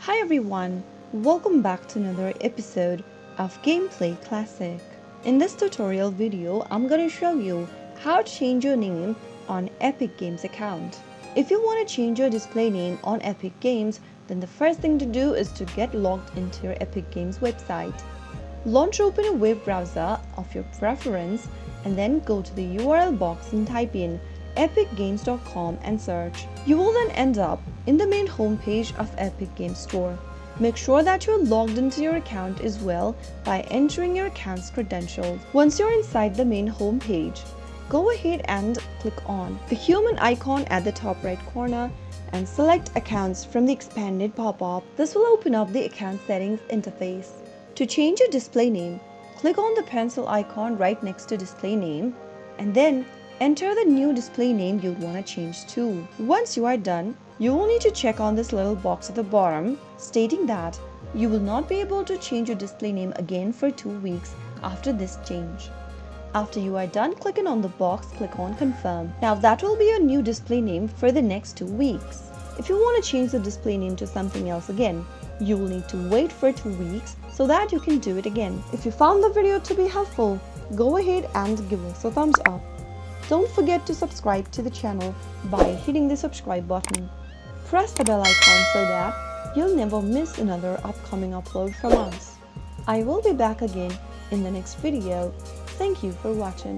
Hi everyone, welcome back to another episode of Gameplay Classic. In this tutorial video, I'm going to show you how to change your name on Epic Games account. If you want to change your display name on Epic Games, then the first thing to do is to get logged into your Epic Games website. Launch open a web browser of your preference and then go to the URL box and type in epicgames.com and search. You will then end up in the main homepage of Epic Games Store. Make sure that you're logged into your account as well by entering your account's credentials. Once you're inside the main homepage, go ahead and click on the human icon at the top right corner and select Accounts from the expanded pop-up. This will open up the account settings interface. To change your display name, click on the pencil icon right next to display name and then enter the new display name you want to change to. Once you are done, you will need to check on this little box at the bottom stating that you will not be able to change your display name again for 2 weeks after this change. After you are done clicking on the box, click on Confirm. Now that will be your new display name for the next 2 weeks. If you want to change the display name to something else again, you will need to wait for 2 weeks so that you can do it again. If you found the video to be helpful, go ahead and give us a thumbs up. Don't forget to subscribe to the channel by hitting the subscribe button. Press the bell icon so that you'll never miss another upcoming upload from us. I will be back again in the next video. Thank you for watching.